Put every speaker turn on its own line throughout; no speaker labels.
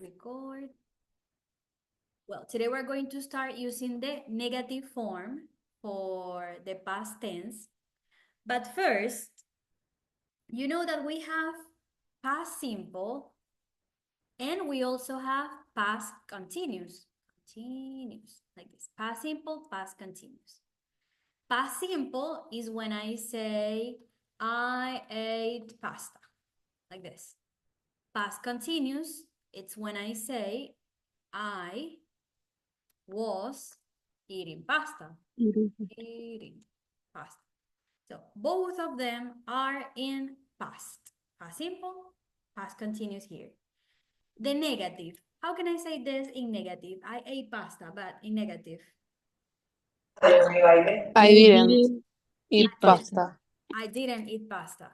record. Well, today we're going to start using the negative form for the past tense. But first, you know that we have past simple and we also have past continuous. Continuous, like this. Past simple, past continuous. Past simple is when I say, I ate pasta, like this. Past continuous, it's when I say, I was eating pasta. Eating pasta. So both of them are in past. Past simple, past continuous here. The negative. How can I say this in negative? I ate pasta, but in negative.
I didn't eat pasta.
I didn't eat pasta.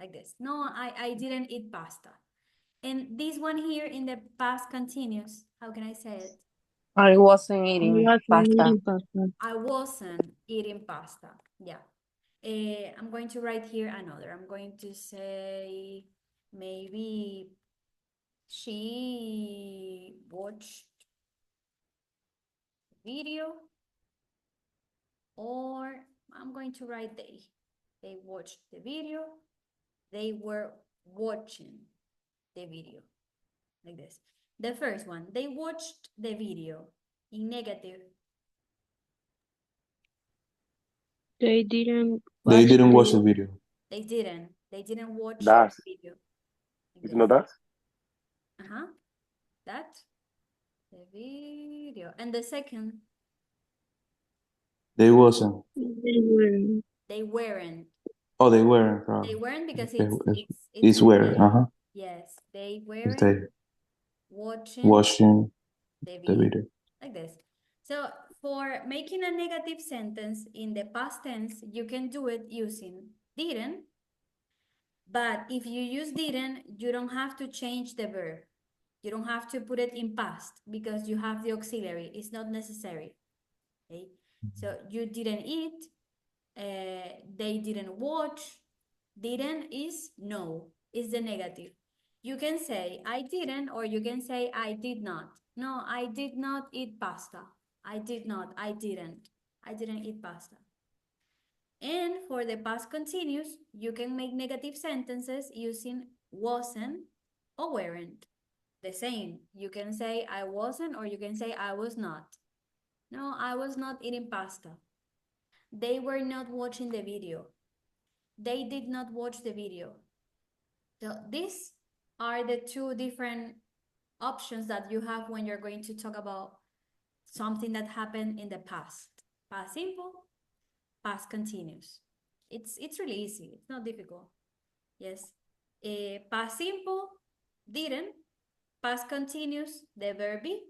Like this. No, I didn't eat pasta. And this one here in the past continuous, how can I say it?
I wasn't eating pasta.
I wasn't eating pasta. Yeah. I'm going to write here another. I'm going to say maybe she watched video, or I'm going to write they. They watched the video. They were watching the video. Like this. The first one, they watched the video. In negative.
They didn't
watch the video.
They didn't. They didn't watch
Das.
the video. Like
It's not that?
Uh-huh. That. The video. And the second.
They wasn't.
They weren't.
Oh, they weren't.
They weren't because
it's were. Uh-huh.
Yes, they weren't
They watching
the
the video.
Like this. So for making a negative sentence in the past tense, you can do it using didn't. But if you use didn't, you don't have to change the verb. You don't have to put it in past because you have the auxiliary. It's not necessary. Okay. So you didn't eat. They didn't watch. Didn't is no, is the negative. You can say I didn't, or you can say I did not. No, I did not eat pasta. I did not, I didn't eat pasta. And for the past continuous, you can make negative sentences using wasn't or weren't. The same, you can say I wasn't, or you can say I was not. No, I was not eating pasta. They were not watching the video. They did not watch the video. So these are the two different options that you have when you're going to talk about something that happened in the past. Past simple, past continuous. It's really easy. It's not difficult. Yes. Past simple, didn't. Past continuous, the verb be,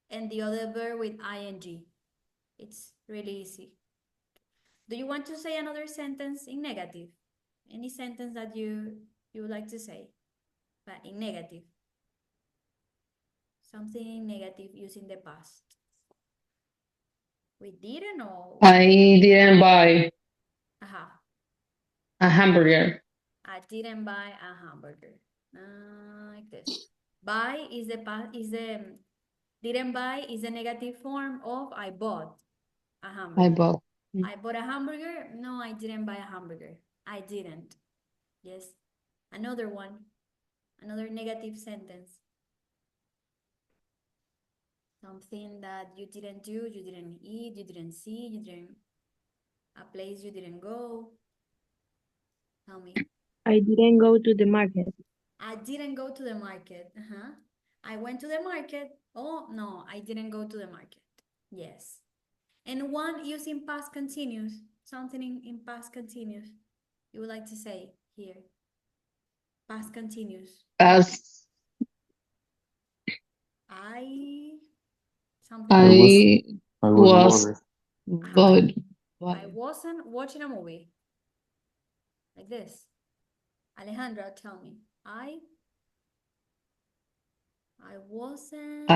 and the other verb with ing. It's really easy. Do you want to say another sentence in negative? Any sentence that you would like to say, but in negative? Something negative using the past. We didn't know.
I didn't buy
a
hamburger.
I didn't buy a hamburger. Like this. Buy is the didn't buy is the negative form of I bought a hamburger. I bought a hamburger. No, I didn't buy a hamburger. I didn't. Yes. Another one. Another negative sentence. Something that you didn't do, you didn't eat, you didn't see, a place you didn't go. Tell me.
I didn't go to the market.
I didn't go to the market. I went to the market. Oh, no, I didn't go to the market. Yes. And one using past continuous, something in past continuous, you would like to say here. Past continuous.
As
I wasn't watching a movie. Like this. Alejandra, tell me. I wasn't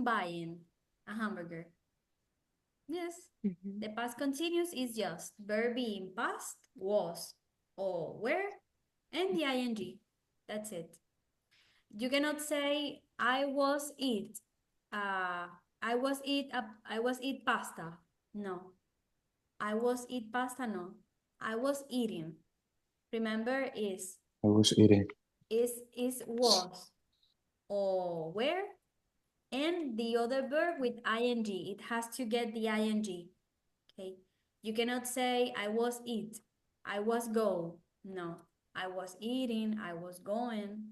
buying a hamburger. Yes. The past continuous is just verb being past, was, or were, and the ing. That's it. You cannot say I was eat pasta. No. I was eat pasta. No. I was eating. Remember is
I was eating.
was or where, and the other verb with ing. It has to get the ing. Okay. You cannot say I was eat. I was go. No. I was eating. I was going.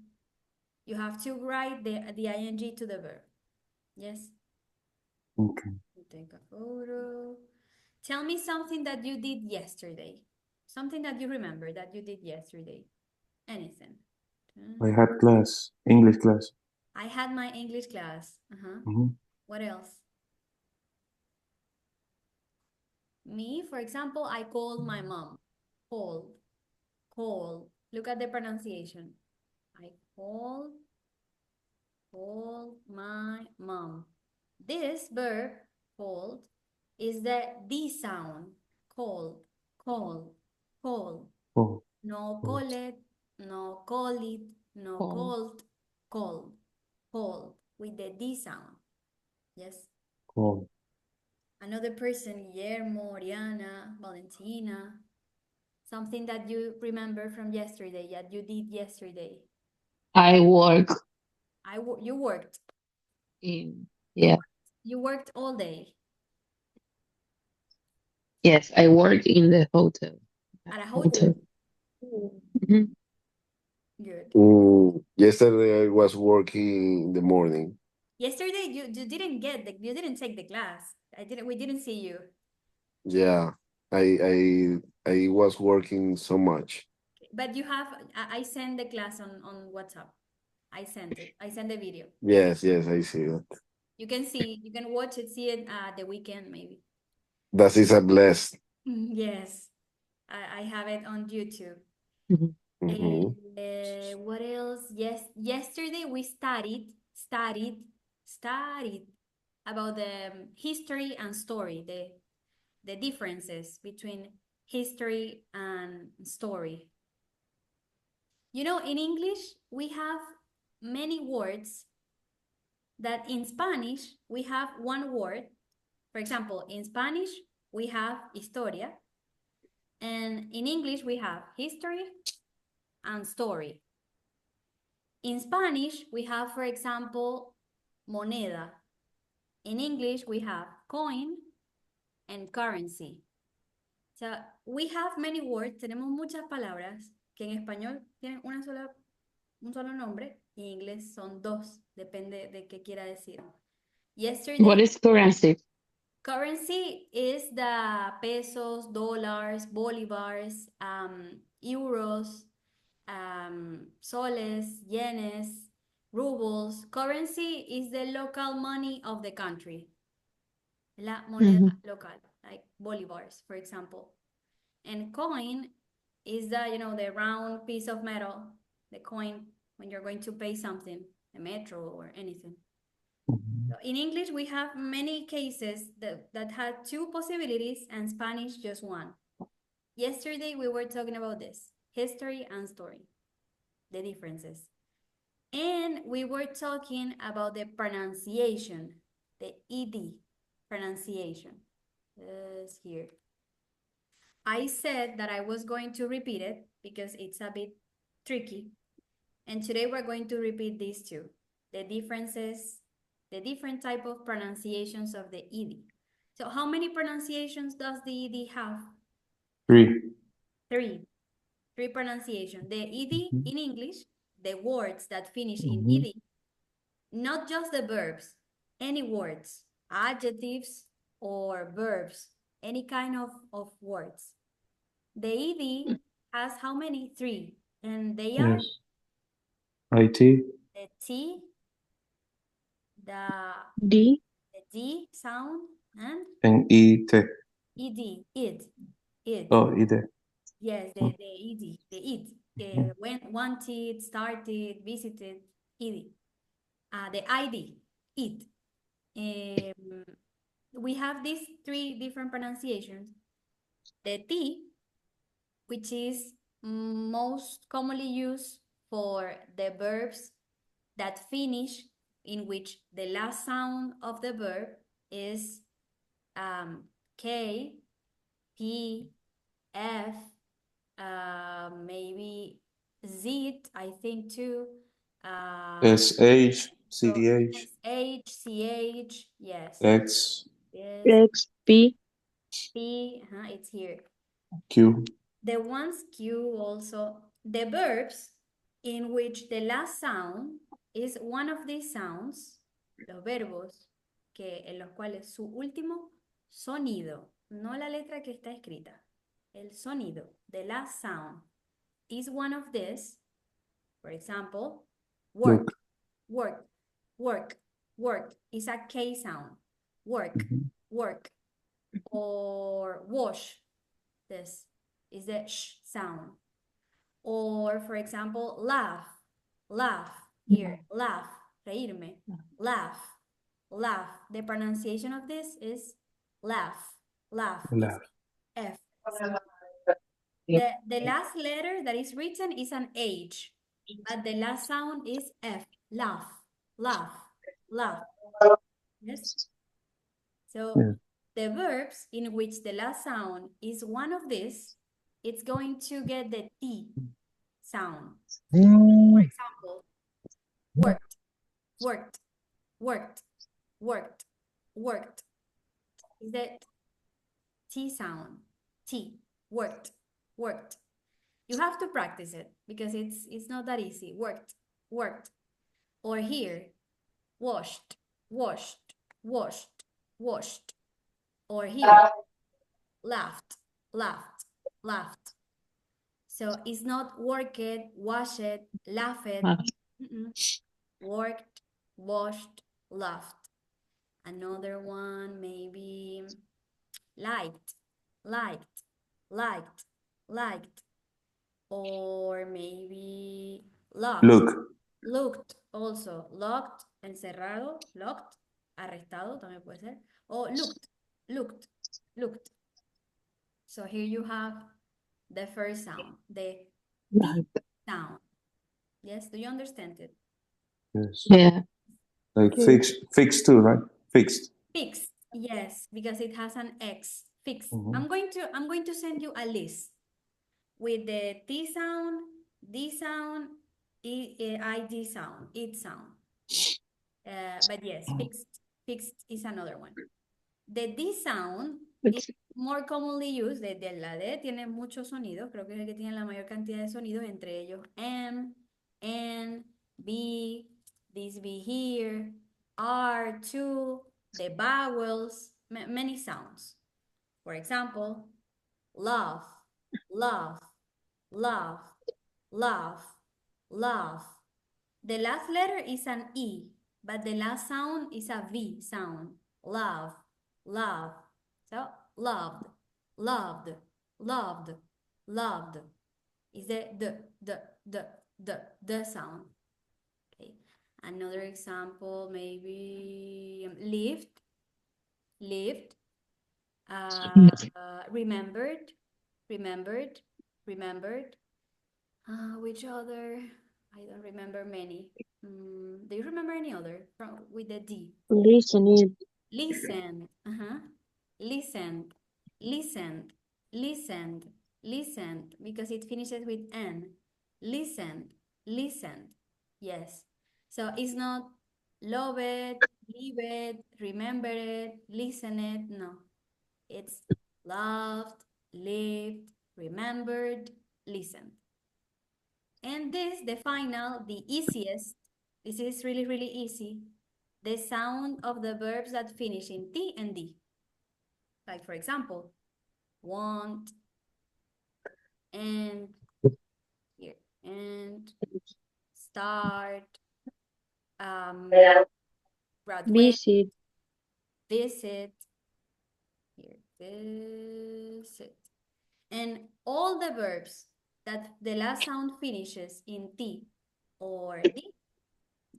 You have to write the ing to the verb. Yes.
Okay.
Take a photo. Tell me something that you did yesterday. Something that you remember that you did yesterday. Anything.
I had class, English class.
I had my English class.
Mhm.
What else? Me, for example, I called my mom. Called. Called. Look at the pronunciation. I called my mom. This verb, called, is the D sound. Called, called, called.
Oh,
No
oh,
call it, no call it, no
Called.
called, called, with the D sound. Yes.
oh.
Another person, Guillermo, Oriana, Valentina. Something that you remember from yesterday, that you did yesterday.
I work
You worked.
in, yeah,
You worked all day
yes, I work in the hotel.
at a
Hotel.
hotel.
Mhm.
Good.
Yesterday I was working in the morning.
Yesterday you didn't you didn't take the class. We didn't see you.
Yeah, I was working so much.
But I sent the class on WhatsApp. I sent it. I sent the video.
Yes, I see that.
You can watch it, see it the weekend maybe.
That is a blessed.
Yes. I have it on YouTube.
Mhm.
Mhm.
What else? Yes, yesterday we studied about the history and story, the differences between history and story. You know, in English, we have many words that in Spanish, we have one word. For example, in Spanish, we have historia. And in English, we have history and story. In Spanish, we have, for example, moneda. In English, we have coin and currency. So we have many words, tenemos muchas palabras que en español tienen un solo nombre y en inglés son dos, depende de qué quiera decir. Yesterday,
What is currency?
currency is the pesos, dollars, bolivars, euros, soles, yenes, rubles. Currency is the local money of the country. La moneda local, like bolivars, for example. And coin is the round piece of metal, the coin when you're going to pay something, a metro or anything.
Mhm.
So in English, we have many cases that had two possibilities and Spanish just one. Yesterday, we were talking about this, history and story, the differences. And we were talking about the pronunciation, the ED pronunciation. It's here. I said that I was going to repeat it because it's a bit tricky. And today we're going to repeat these two, the differences, the different type of pronunciations of the ED. So how many pronunciations does the ED have?
3.
Three pronunciations. The ED
Mhm.
in English, the words that finish in
Mhm.
ED, not just the verbs, any words, adjectives or verbs, any kind of words. The ED has how many? 3. And they are
Yes. IT.
the T, the
D.
D sound, and
And IT.
ED, it.
Oh, IT.
Yes, the ED, the it.
Mhm.
When wanted, started, visited, ED. The ID, it. We have these 3 different pronunciations. The T, which is most commonly used for the verbs that finish in which the last sound of the verb is K, P, F, maybe Z, I think too.
SH,
So
CH,
SH, CH, yes.
X,
Yes,
X, P,
P, it's here.
Q.
The ones Q also, the verbs in which the last sound is one of these sounds, los verbos en los cuales su último sonido, no la letra que está escrita, el sonido, the last sound is one of these. For example, work, work, work, work is a K sound. Work,
Mhm.
work. Or wash, this is the sh sound. Or for example, laugh, laugh, here, laugh, reírme, laugh, laugh. The pronunciation of this is laugh, laugh, is
Laugh.
F. The last letter that is written is an H, but the last sound is F, laugh, laugh, laugh. Yes? So
Yeah.
the verbs in which the last sound is one of these, it's going to get the T sound. For example, worked, worked, worked, worked, worked. Is that T sound? T, worked, worked. You have to practice it because it's not that easy. Worked, worked. Or here, washed, washed, washed, washed. Or here, laughed, laughed, laughed. So it's not worked, washed, laughed. Worked, washed, laughed. Another one, maybe liked, liked, liked, liked. Or maybe locked.
Look.
Looked also. Locked, encerrado, locked, arrestado también puede ser. O looked, looked, looked. So here you have the first sound, the T sound. Yes, do you understand it?
Yes.
Yeah.
Like
Okay.
fixed too, right? Fixed.
Fixed, yes, because it has an X. Fixed.
Mhm.
I'm going to send you a list with the T sound, D sound, ID sound, it sound. But yes, fixed is another one. The D sound is more commonly used, la D tiene muchos sonidos, creo que es el que tiene la mayor cantidad de sonidos, entre ellos M, N, B, this B here, R, two, the vowels, many sounds. For example, love, love, love, love, love. The last letter is an E, but the last sound is a V sound. Love, love. So, loved, loved, loved, loved. Is the sound. Okay. Another example, maybe lived, lived. Remembered, remembered, remembered. Which other? I don't remember many. Do you remember any other with the D?
Listening.
Listened, listened, listened, listened, listened, because it finishes with N. Listened, listened, yes. So it's not love it, leave it, remember it, listen it, no. It's loved, lived, remembered, listened. And this, the final, the easiest, this is really, really easy, the sound of the verbs that finish in T and D. Like, for example, want, and, here, and, start, graduate,
Visit.
visit, here, visit. And all the verbs that the last sound finishes in T or D,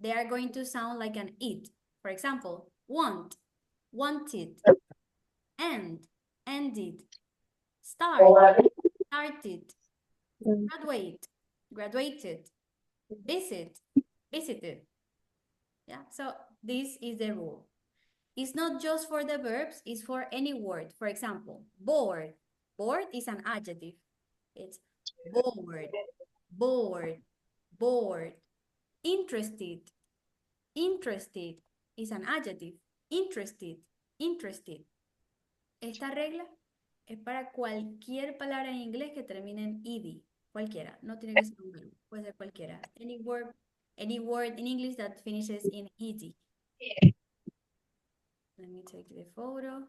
they are going to sound like an it. For example, want, wanted, end, ended, start, started, graduate, graduated, visit, visited, Yeah, so this is the rule. It's not just for the verbs, it's for any word. For example, bored. Bored is an adjective. It's bored, bored, bored. Interested. Interested is an adjective. Interested, interested. Esta regla es para cualquier palabra en inglés que termine en ed. Cualquiera. No tiene que ser un verbo. Puede ser cualquiera. Any word in English that finishes in ed. Let me take the photo.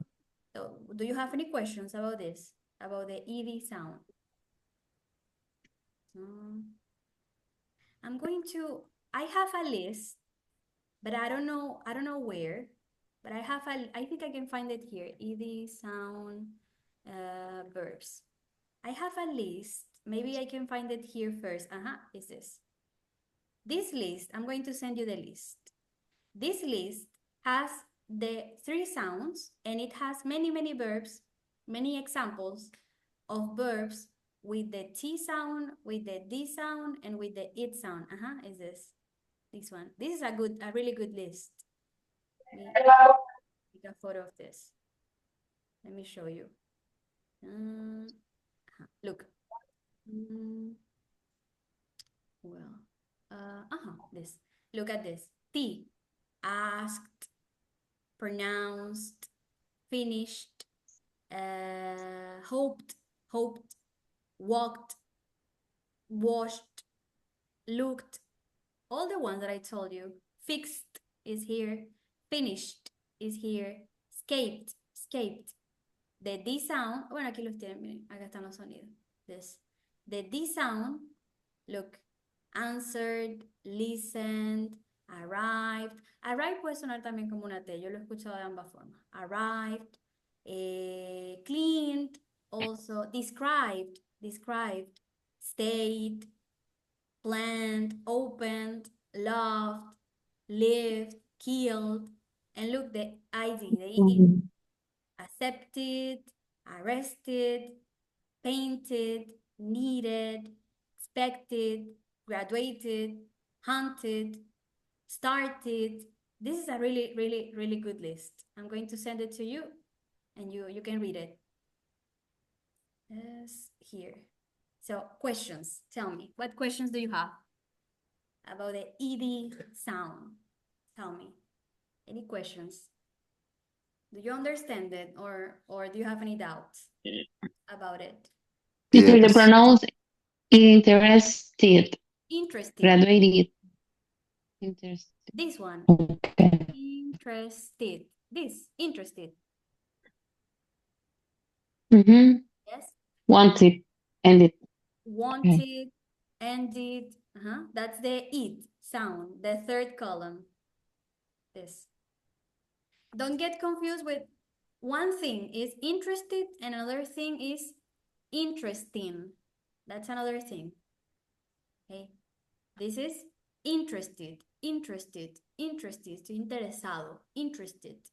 So, do you have any questions about this? About the ed sound? I have a list, but I don't know where, but I think I can find it here, ed sound verbs. I have a list, maybe I can find it here first. Is this. This list, I'm going to send you the list. This list has the 3 sounds, and it has many, many verbs, many examples of verbs with the T sound, with the D sound, and with the IT sound. Is this one. This is a really good list. Let me take a photo of this. Let me show you. Look. This. Look at this. T, asked, pronounced, finished, hoped, walked, washed, looked, all the ones that I told you. Fixed is here, finished is here, escaped. The D sound, bueno, aquí los tienen, miren, acá están los sonidos. The D sound, look, answered, listened, arrived. Arrived puede sonar también como una T, yo lo he escuchado de ambas formas. Arrived, cleaned, also described, stayed, planned, opened, loved, lived, killed, and look, the ID, the ED. Accepted, arrested, painted, needed, expected, graduated, hunted, started. This is a really, really, really good list. I'm going to send it to you, and you can read it. Yes, here. So, questions. Tell me, what questions do you have about the ED sound? Tell me. Any questions? Do you understand it, or do you have any doubts about it?
Teacher, the
Yes.
pronouns interested,
Interested.
graduated, interested.
This one.
Okay.
Interested. This. Interested. Yes.
Wanted, ended.
Wanted, ended. That's the it sound, the third column. This. Don't get confused with one thing is interested and another thing is interesting. That's another thing. Okay. This is interested, interesado, interested.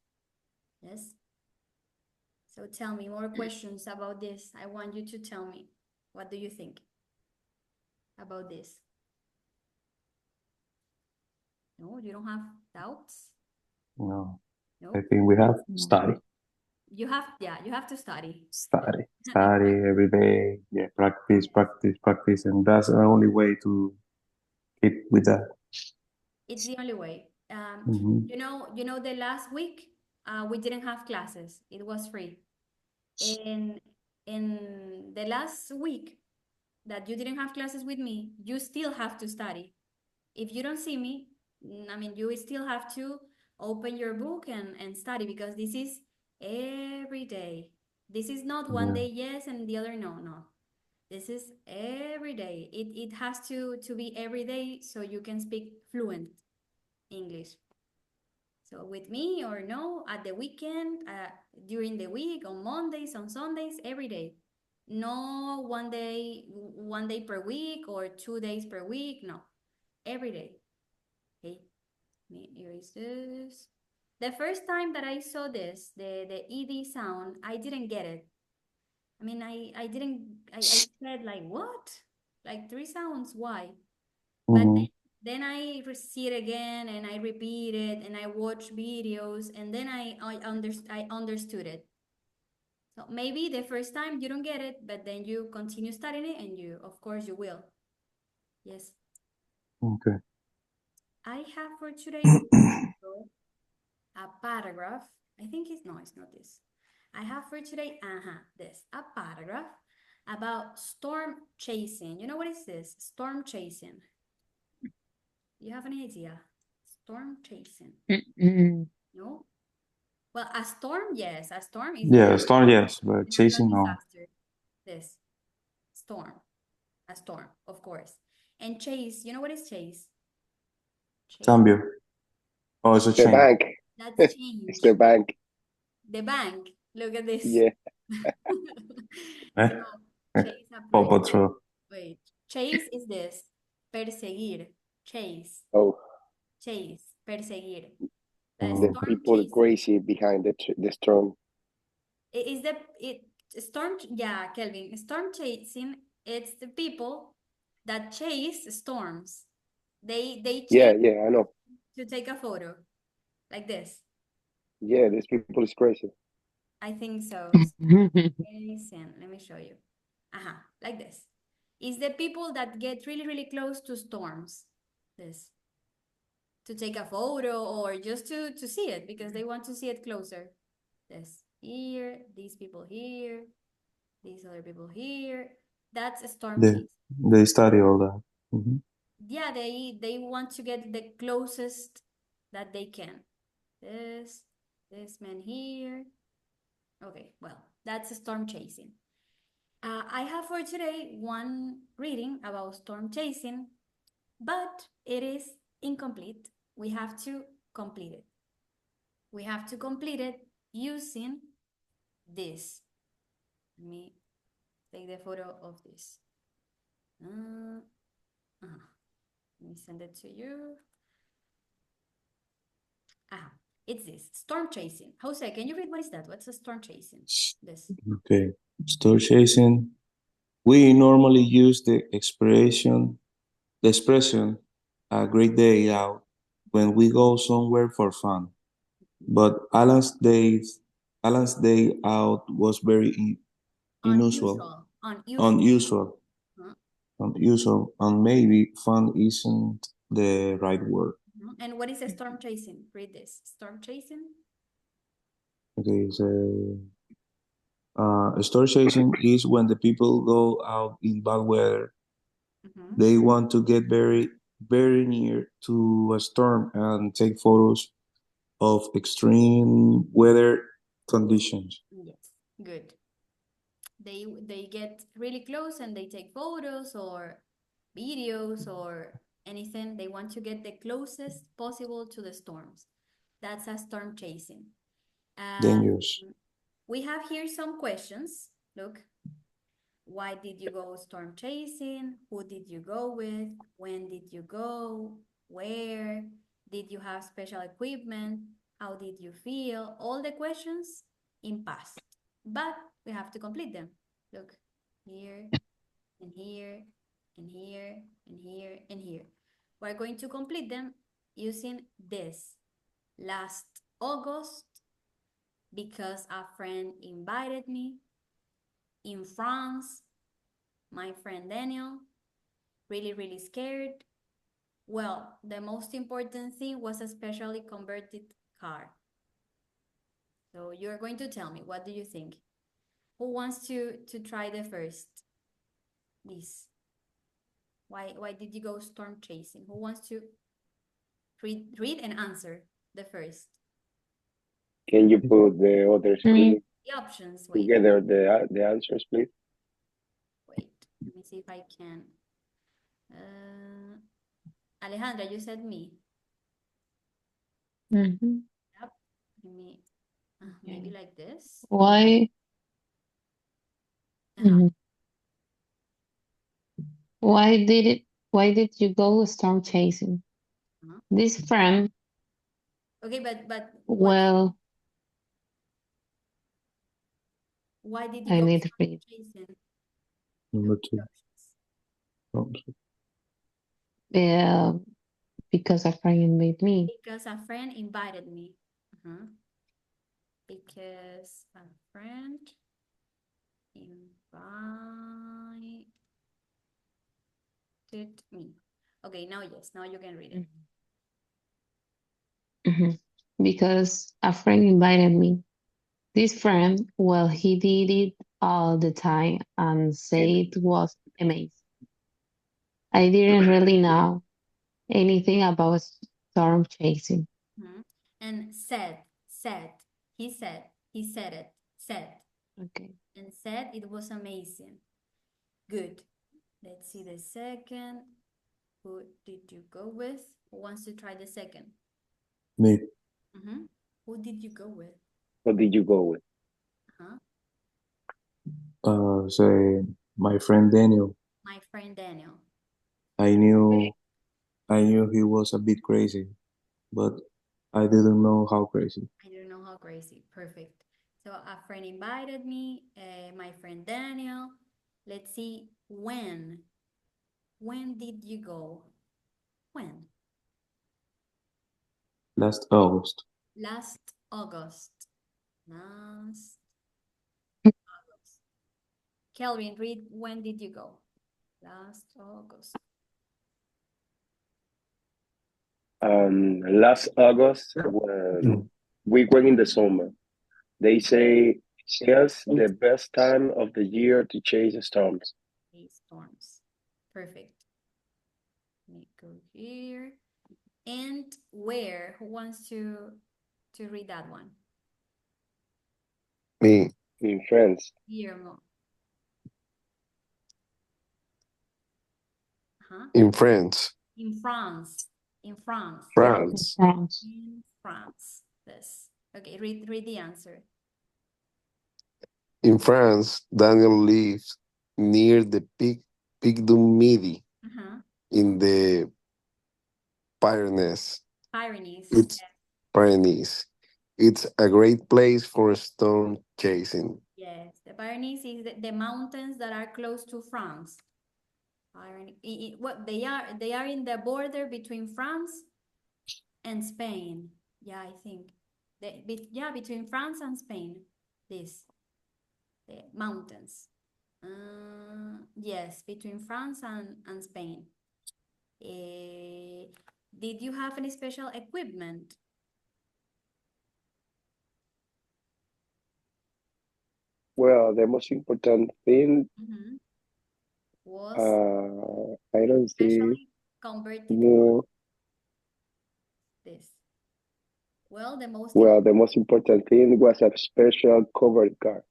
Yes. So tell me more questions about this. I want you to tell me, what do you think about this? No, you don't have doubts?
No,
No?
I think we have study.
You have to study.
Study every day. Yeah, practice, and that's the only way to keep with that.
It's the only way.
Mhm.
You know, the last week, we didn't have classes. It was free. And in the last week that you didn't have classes with me, you still have to study. If you don't see me, I mean, you still have to open your book and study, because this is every day. This is not one day yes and the other no. This is every day. It has to be every day so you can speak fluent English. So with me or no, at the weekend, during the week, on Mondays, on Sundays, every day. No one day per week or 2 days per week. No, every day. Okay, let me erase this. The first time that I saw this, the ED sound, I didn't get it. I mean, I said like, what? Like 3 sounds, why? But then Then I see it again and I repeat it and I watch videos and then I understood it. So maybe the first time you don't get it, but then you continue studying it and you, of course, you will. Yes.
Okay.
I have for today a paragraph. I think it's not this. I have for today, a paragraph about storm chasing. You know what is this? Storm chasing. You have any idea? Storm chasing.
Mm-mm.
No? Well, a storm, yes. A storm is
Yeah, storm, yes, but
natural
chasing, no.
disaster. This storm, a storm, of course. And chase, you know what is chase? Chase.
Cambio. Oh, it's a
The
chain.
bank.
That's
It's
change.
the bank.
The bank. Look at this.
Yeah.
Eh?
So, chase a
Paw
prey.
Patrol.
Wait. Chase is this. Perseguir. Chase.
Oh,
Chase. Perseguir. The
Mm.
the
storm
people
chasing.
crazy behind the storm.
It is yeah, Kelvin. Storm chasing, it's the people that chase storms. They
Yeah,
chase
yeah, I know.
to take a photo. Like this.
Yeah, these people is crazy.
I think so. Chasing. Let me show you. Like this. It's the people that get really, really close to storms. This. To take a photo or just to see it because they want to see it closer. This here, these people here, these other people here. That's a storm
They,
chase.
they study all that. Mhm.
Yeah, they want to get the closest that they can. This man here. Okay, well, that's a storm chasing. I have for today one reading about storm chasing, but it is incomplete. We have to complete it. We have to complete it using this. Let me take the photo of this. Let me send it to you. It's this, storm chasing. Jose, can you read what is that? What's a storm chasing? This.
Okay. Storm chasing. We normally use the expression a great day out when we go somewhere for fun. But Alan's day out was very unusual,
Unusual.
and maybe fun isn't the right word.
And what is a storm chasing? Read this. Storm chasing.
Okay, so storm chasing is when the people go out in bad weather. They want to get very, very near to a storm and take photos of extreme weather conditions.
Yes, good. They get really close and they take photos or videos or anything. They want to get the closest possible to the storms. That's a storm chasing.
Dangerous.
We have here some questions. Look. Why did you go storm chasing? Who did you go with? When did you go? Where? Did you have special equipment? How did you feel? All the questions in past, but we have to complete them. Look, here, and here, and here, and here, and here. We're going to complete them using this. Last August, because a friend invited me. In France, my friend Daniel, really, really scared. Well, the most important thing was a specially converted car. So you're going to tell me, what do you think? Who wants to try the first? This. Why did you go storm chasing? Who wants to read and answer the first?
Can you put the other screen
The options, wait.
together, the answers, please?
Wait, let me see if I can. Alejandra, you said me. Yep. Me. Maybe like this.
Why? Why did you go storm chasing? This friend,
Okay, but
well,
why did you
I
go
need to
storm
read.
chasing?
Number two.
Yeah, because a friend invited me.
Because a friend invited me. Because a friend invited me. Okay, now yes, now you can read it.
Mhm. Because a friend invited me. This friend, well, he did it all the time and said it was amazing. I didn't really know anything about storm chasing.
And said, he said it,
Okay.
and said it was amazing. Good. Let's see the second. Who did you go with? Who wants to try the second?
Me.
Who did you go with?
What did you go with?
Say my friend Daniel.
My friend Daniel.
I knew he was a bit crazy, but I didn't know how crazy.
I don't know how crazy. Perfect. So a friend invited me, my friend Daniel. Let's see, when? When did you go? When?
Last August.
Last August. Last August. Kelvin, read, when did you go? Last August.
Last August, when we went in the summer, they say it's the best time of the year to chase storms.
Storms. Perfect. Let me go here. And where? Who wants to read that one?
Me. In France.
Guillermo.
In France.
In France. In France.
France.
France.
In France. Yes. Okay, read the answer.
In France, Daniel lives near the Pic du Midi in the Pyrenees.
Pyrenees.
Pyrenees. It's a great place for storm chasing.
Yes, the Pyrenees is the mountains that are close to France. What they are in the border between France and Spain. Yeah, I think. Between France and Spain. The mountains. Yes, between France and Spain. Did you have any special equipment?
Well, the most important thing,
Was
I don't see
especially converted
more.
this. Well, the most
The most important thing was a special covered car.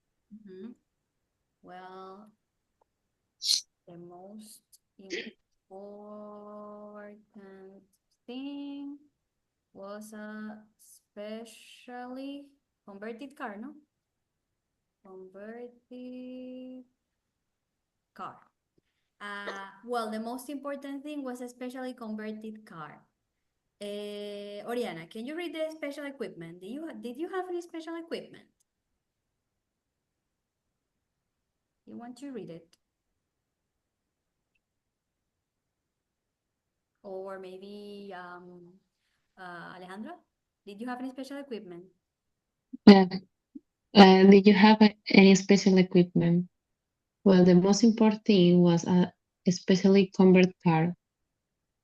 Well, the most important thing was a specially converted car, no? Converted car. Well, the most important thing was a specially converted car. Oriana, can you read the special equipment? Did you have any special equipment? You want to read it? Or maybe Alejandra, did you have any special equipment?
Did you have any special equipment? Well, the most important thing was a specially converted car.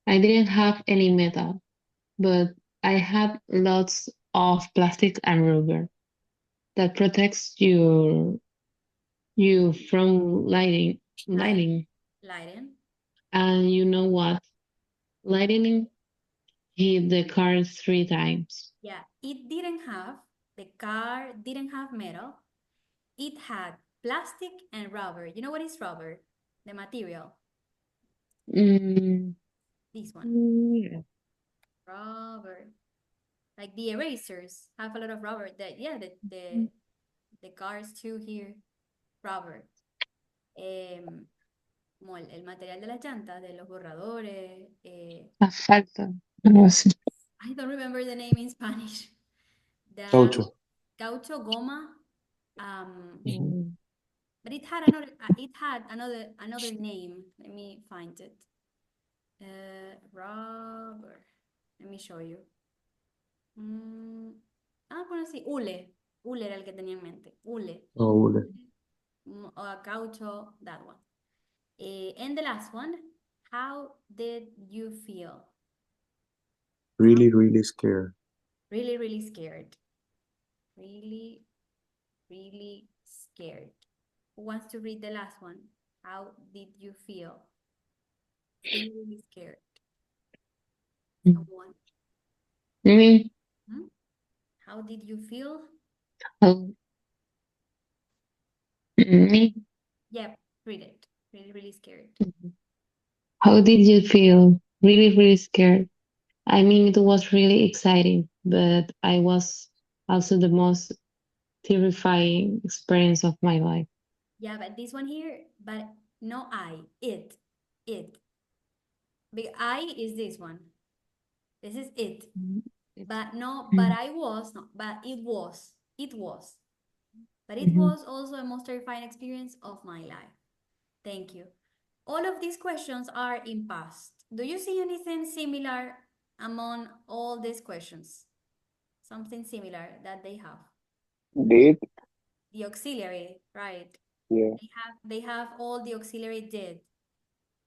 I didn't have any metal, but I had lots of plastic and rubber that protects you from lightning. And you know what? Lightning hit the car 3 times.
Yeah, the car didn't have metal. It had plastic and rubber. You know what is rubber? The material. This one.
Yeah.
Rubber. Like the erasers have a lot of rubber. The cars too here, rubber. Como el material de la llanta, de los borradores.
Asfalto. Algo así.
I don't remember the name in Spanish.
Caucho.
Caucho, goma.
Mm.
But it had another name. Let me find it. Rubber. Let me show you. Bueno, sí, hule. Hule era el que tenía en mente. Hule.
Oh, hule.
Caucho, that one. And the last one, how did you feel?
Really, really scared.
Really, really scared. Really, really scared. Who wants to read the last one? How did you feel? Really, really scared. Someone.
Me.
How did you feel?
Oh. Me.
Yep, read it. Really, really scared.
How did you feel? Really, really scared. I mean, it was really exciting, but I was also the most terrifying experience of my life.
Yeah, but this one here, but no I, it. The I is this one. This is it. But no, but I was, no, but it was. But it was also a most terrifying experience of my life. Thank you. All of these questions are in past. Do you see anything similar among all these questions? Something similar that they have.
Did?
The auxiliary, right?
Yeah.
They have all the auxiliary did.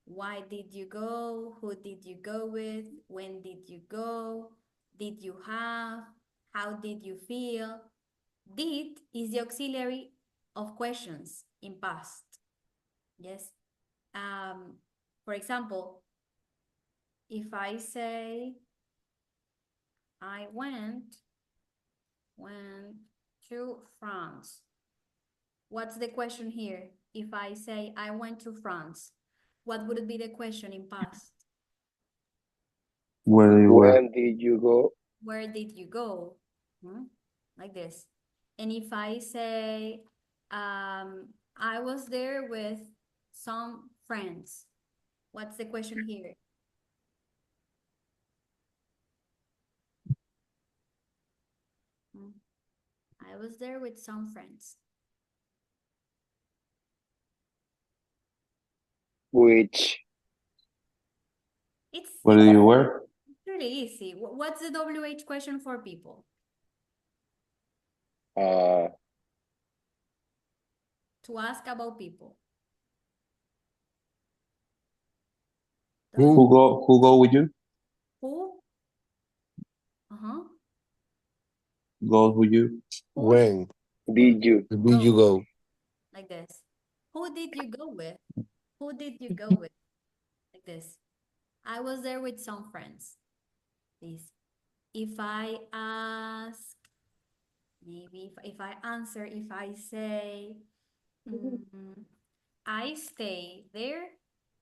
Why did you go? Who did you go with? When did you go? Did you have? How did you feel? Did is the auxiliary of questions in past. Yes. For example, if I say I went to France. What's the question here? If I say I went to France, what would be the question in past?
Where you were.
When did you go?
Where did you go? Like this. And if I say I was there with some friends, what's the question here? I was there with some friends.
Which?
Where you were?
It's really easy. What's the WH question for people?
Uh,
To ask about people.
Who go with you?
Who?
Goes with you?
When
did you?
did you go?
Like this. Who did you go with? Who did you go with? Like this. I was there with some friends. This. If I ask, maybe if I answer, if I say, I stay there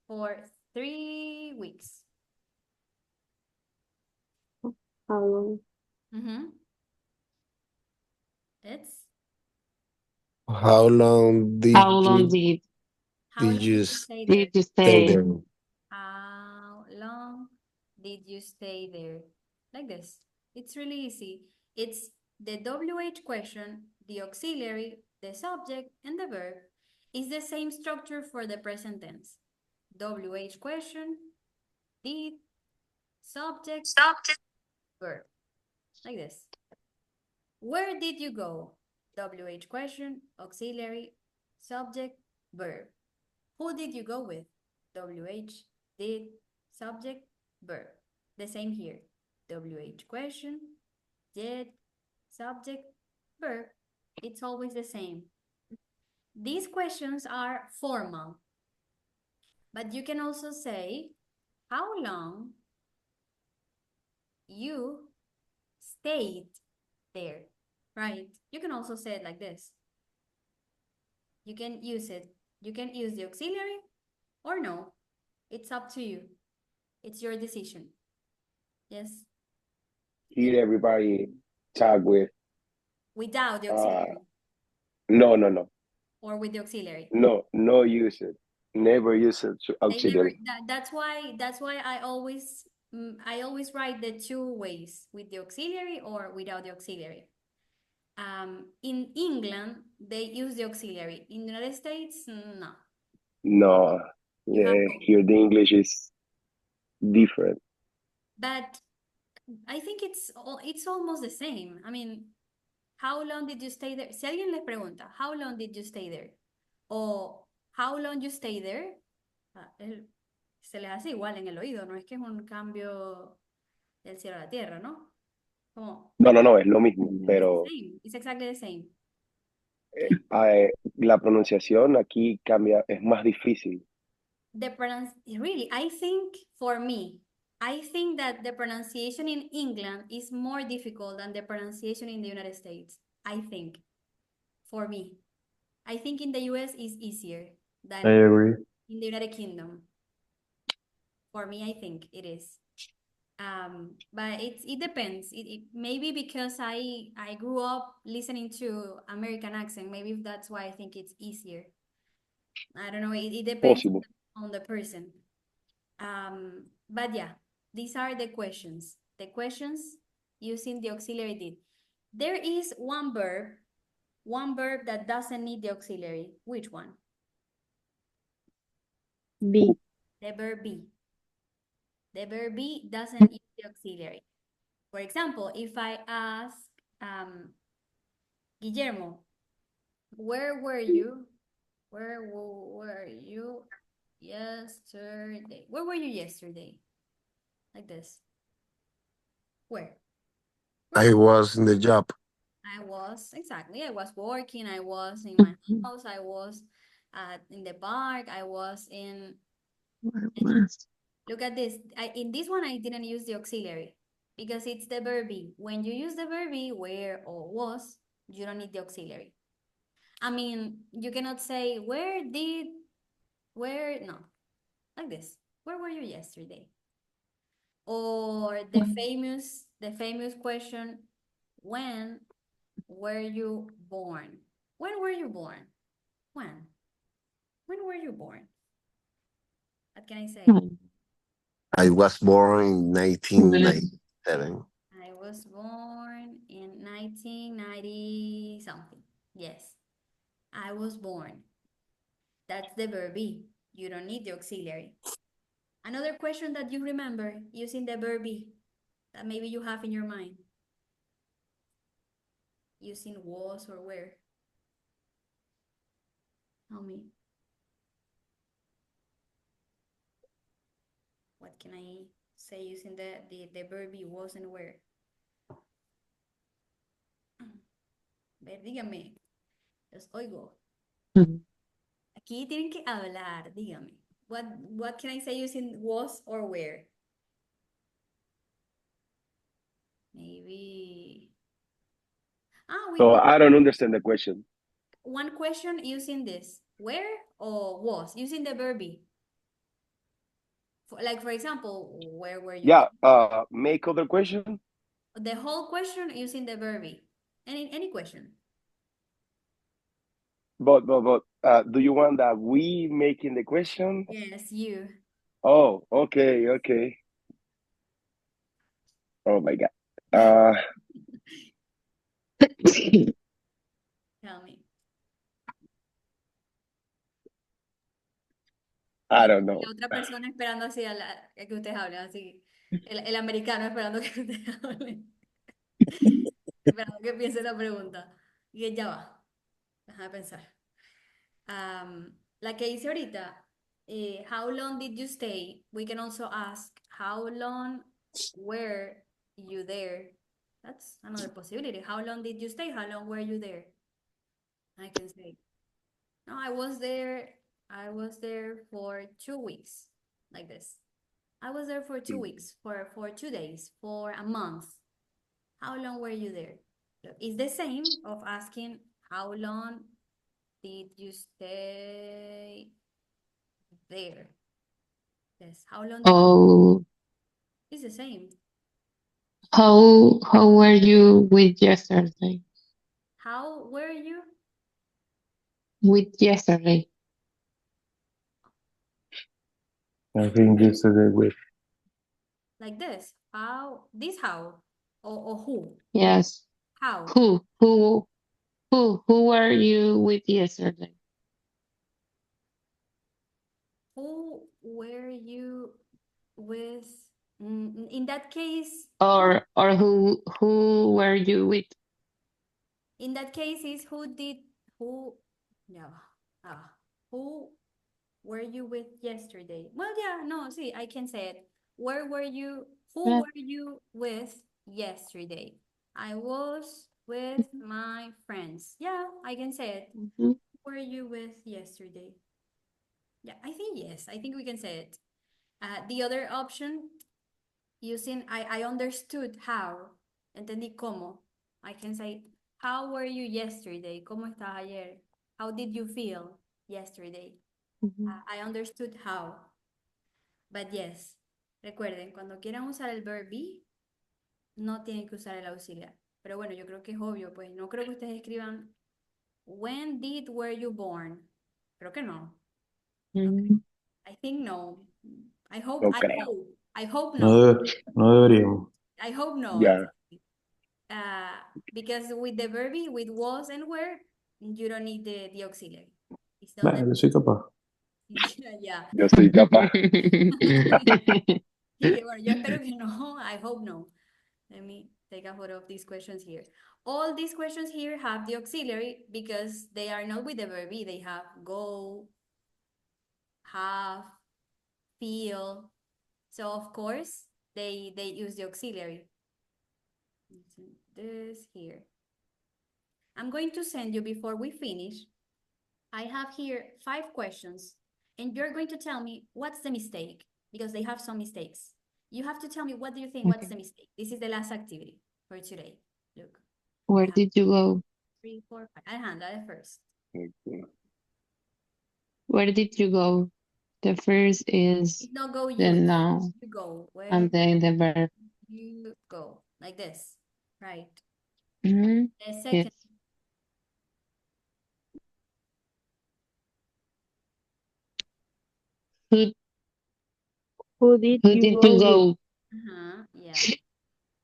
for 3 weeks.
How long?
It's
How long did
How long
you
how long
did you
stay there?
did you
stay
stay?
there?
How long did you stay there? Like this. It's really easy. It's the WH question, the auxiliary, the subject, and the verb. It's the same structure for the present tense. WH question, did, subject, verb. Like this. Where did you go? WH question, auxiliary, subject, verb. Who did you go with? WH, did, subject, verb. The same here. WH question, did, subject, verb. It's always the same. These questions are formal, but you can also say how long you stayed there, right? You can also say it like this. You can use it. You can use the auxiliary or no. It's up to you. It's your decision. Yes?
Here everybody talk with.
Without the auxiliary.
No.
Or with the auxiliary.
No use it. Never use it to auxiliary.
That's why I always write the two ways, with the auxiliary or without the auxiliary. In England, they use the auxiliary. In the United States, no.
No. Yeah, here the English is different.
But I think it's almost the same. I mean, how long did you stay there? Si alguien les pregunta, how long did you stay there? O how long you stay there, se les hace igual en el oído, no es que es un cambio del cielo a la tierra, ¿no? Como,
No, es lo mismo,
it's the
pero
same, it's exactly the same.
la pronunciación aquí cambia, es más difícil.
Really, I think for me, I think that the pronunciation in England is more difficult than the pronunciation in the United States. I think, for me. I think in the US is easier than
I agree.
in the United Kingdom. For me, I think it is. But it depends. It maybe because I grew up listening to American accent. Maybe that's why I think it's easier. I don't know. It depends
Possible.
on the person. But yeah, these are the questions. The questions using the auxiliary did. There is one verb that doesn't need the auxiliary. Which one?
Be.
The verb be. The verb be doesn't use the auxiliary. For example, if I ask Guillermo, where were you? Where were you yesterday? Where were you yesterday? Like this. Where?
I was in the job.
I was working. I was in my house. I was in the park. I was in. Look at this. In this one, I didn't use the auxiliary because it's the verb be. When you use the verb be, where or was, you don't need the auxiliary. I mean, you cannot say, no, like this. Where were you yesterday? Or the famous question, when were you born? When were you born? When? When were you born? What can I say?
I was born in 1997.
I was born in 1990 something. Yes, I was born. That's the verb be. You don't need the auxiliary. Another question that you remember using the verb be that maybe you have in your mind. Using was or where. Tell me. What can I say using the verb be, was and where? Ver, dígame. Los oigo. Aquí tienen que hablar, dígame. What can I say using was or where? Maybe.
So I don't understand the question.
One question using this. Where or was? Using the verb be. Like, for example, where were you?
Yeah, make other question.
The whole question using the verb be. Any question.
But do you want that we making the question?
Yes, you.
Oh, okay. Oh my God.
Tell me.
I don't know.
La otra persona esperando así a que ustedes hablen, así. El americano esperando que ustedes hablen. Esperando que piense la pregunta. Y que ya va. Déjame pensar. La que hice ahorita, how long did you stay? We can also ask, how long were you there? That's another possibility. How long did you stay? How long were you there? I can say, no, I was there for 2 weeks, like this. I was there for 2 weeks, for 2 days, for a month. How long were you there? It's the same of asking, how long did you stay there? Yes, how long did it's the same.
How were you with yesterday?
How were you?
With yesterday.
I think yesterday with.
Like this. How? Or who?
Yes.
How?
Who were you with yesterday?
Who were you with In that case,
Or who were you with?
in that case is who, yeah, who were you with yesterday? Well, yeah, no, see, I can say it. Who
Yeah.
were you with yesterday? I was with my friends. Yeah, I can say it.
Mhm.
Who were you with yesterday? Yeah, I think yes, I think we can say it. The other option, using I understood how, entendí cómo. I can say, how were you yesterday? ¿Cómo estás ayer? How did you feel yesterday?
Mhm.
I understood how. But yes, recuerden, cuando quieran usar el verb be, no tienen que usar el auxiliar. Pero bueno, yo creo que es obvio, pues no creo que ustedes escriban, were you born? Creo que no.
Mm.
I think no. I hope,
No
I
creo.
hope, I hope
No,
no.
no deberíamos.
I hope no.
Ya.
Because with the verb be, with was and were, you don't need the auxiliary. It's not
Bueno, yo soy capaz.
yeah.
Yo soy capaz.
Bueno, yo espero que no. I hope no. Let me take a photo of these questions here. All these questions here have the auxiliary because they are not with the verb be. They have go, have, feel. So of course, they use the auxiliary. This here. I'm going to send you before we finish. I have here 5 questions, and you're going to tell me what's the mistake, because they have some mistakes. You have to tell me, what do you think, what's the mistake? This is the last activity for today. Look.
Where did you go?
3, 4, 5. Alejandra, the first.
Where did you go? The first is
It's not go
the
you.
noun
You go. Where
and then the verb.
you go. Like this. Right.
Mhm.
The second.
Yes. Who
Who did
who
you
did
go
you
with?
go?
Yeah.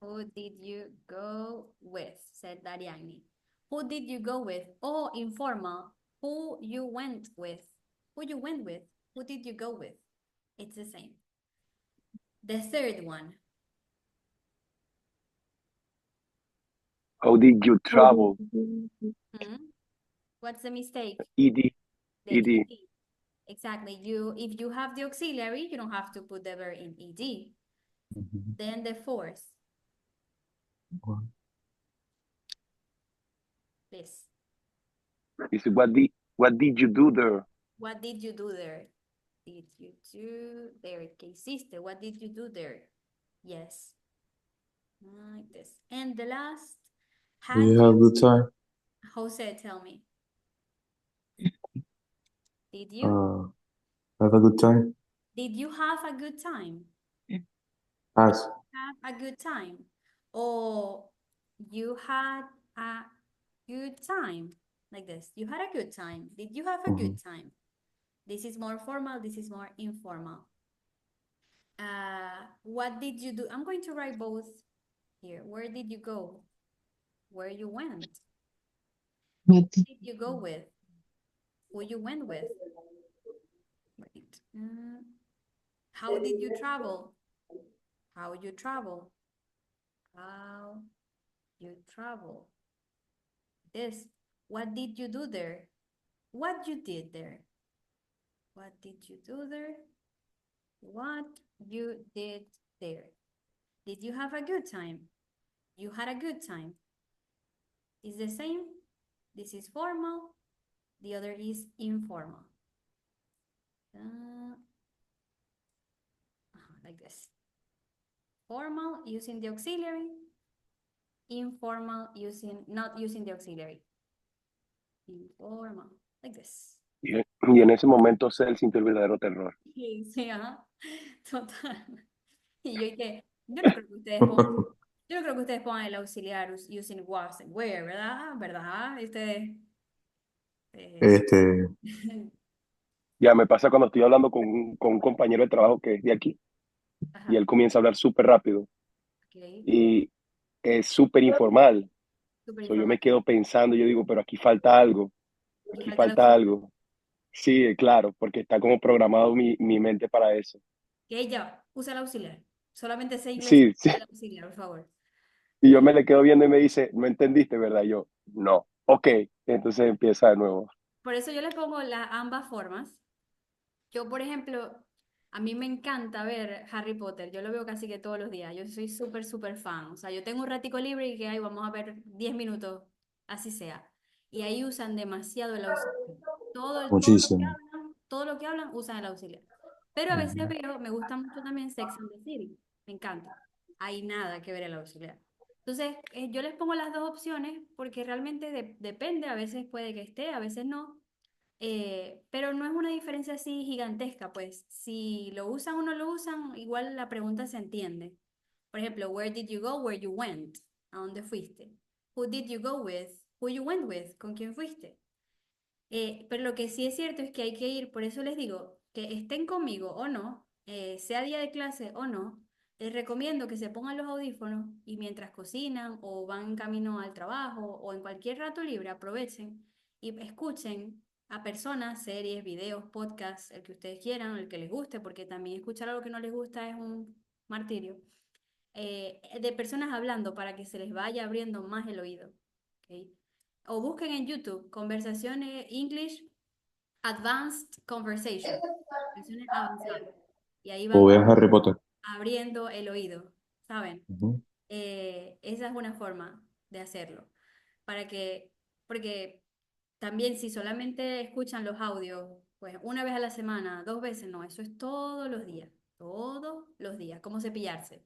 Who did you go with? Said Dariani. Who did you go with? Oh, informal. Who you went with? Who you went with? Who did you go with? It's the same. The third one.
How did you travel?
What's the mistake?
ED.
The
ED.
ED. Exactly. If you have the auxiliary, you don't have to put the verb in ED. Then the fourth. Please.
Is what did you do there?
What did you do there? Did you do there? ¿Qué hiciste? What did you do there? Yes. Like this. And the last.
Do you have a good time?
Jose, tell me. Did you?
Have a good time?
Did you have a good time?
Has.
Have a good time. Or you had a good time. Like this. You had a good time. Did you have a good time? This is more formal. This is more informal. What did you do? I'm going to write both here. Where did you go? Where you went?
What
Who did you go with? Who you went with? Wait. How did you travel? How you travel? How you travel? This. What did you do there? What you did there? What did you do there? What you did there? Did you have a good time? You had a good time. Is the same. This is formal. The other is informal. Like this. Formal using the auxiliary. Informal not using the auxiliary. Informal. Like this.
Y en ese momento Cel sintió el verdadero terror.
Sí, ajá. Total. Y yo no creo que ustedes pongan, yo no creo que ustedes pongan el auxiliar using was and where, ¿verdad? ¿Verdad?
Ya me pasa cuando estoy hablando con un compañero de trabajo que es de aquí
Ajá.
y él comienza a hablar súper rápido
Okay.
y es súper informal.
Súper
So, yo
informal.
me quedo pensando, yo digo, pero aquí falta algo,
Aquí
aquí
falta el
falta
auxiliar.
algo. Sí, claro, porque está como programado mi mente para eso.
Que ella usa el auxiliar. Solamente sé inglés
Sí, sí.
el auxiliar, por favor.
Y yo me le quedo viendo y me dice, no entendiste, ¿verdad? Y yo, no. Ok. Entonces empieza de nuevo.
Por eso yo les pongo ambas formas. Yo, por ejemplo, a mí me encanta ver Harry Potter. Yo lo veo casi que todos los días. Yo soy súper, súper fan. O sea, yo tengo un ratico libre y que ay, vamos a ver 10 minutos, así sea. Y ahí usan demasiado el auxiliar.
Muchísimo.
Todo lo que hablan usan el auxiliar. Pero a veces veo, me gusta mucho también Sex and the City. Me encanta. Hay nada que ver el auxiliar. Entonces, yo les pongo las dos opciones porque realmente depende. A veces puede que esté, a veces no. Pero no es una diferencia así gigantesca, pues si lo usan o no lo usan, igual la pregunta se entiende. Por ejemplo, where did you go? Where you went. ¿A dónde fuiste? Who did you go with? Who you went with? ¿Con quién fuiste? Pero lo que sí es cierto es que hay que ir, por eso les digo, que estén conmigo o no, sea día de clase o no, les recomiendo que se pongan los audífonos y mientras cocinan o van en camino al trabajo o en cualquier rato libre, aprovechen y escuchen a personas, series, videos, podcasts, el que ustedes quieran, el que les guste, porque también escuchar algo que no les gusta es un martirio, de personas hablando para que se les vaya abriendo más el oído. ¿Ok? O busquen en YouTube conversaciones English Advanced Conversation, conversaciones avanzadas. Y ahí
O
van
vean Harry Potter.
abriendo el oído, ¿saben?
Ujú.
Esa es una forma de hacerlo. Para que, porque también si solamente escuchan los audios, pues una vez a la semana, 2 veces, no, eso es todos los días, como cepillarse,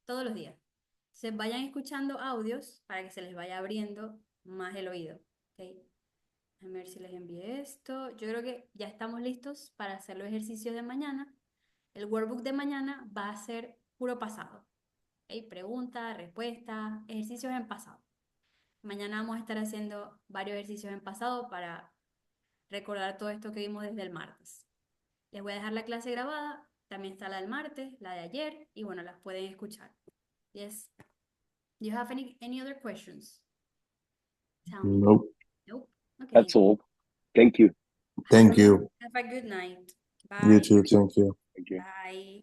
todos los días. Se vayan escuchando audios para que se les vaya abriendo más el oído, ¿ok? A ver si les envié esto. Yo creo que ya estamos listos para hacer los ejercicios de mañana. El workbook de mañana va a ser puro pasado. ¿Ok? Preguntas, respuestas, ejercicios en pasado. Mañana vamos a estar haciendo varios ejercicios en pasado para recordar todo esto que vimos desde el martes. Les voy a dejar la clase grabada. También está la del martes, la de ayer, y bueno, las pueden escuchar. Yes. Do you have any other questions? Tell me.
Nope.
Nope. Okay.
That's all. Thank you.
Thank you.
Have a good night.
You
Bye.
too. Thank you.
Thank you.
Bye.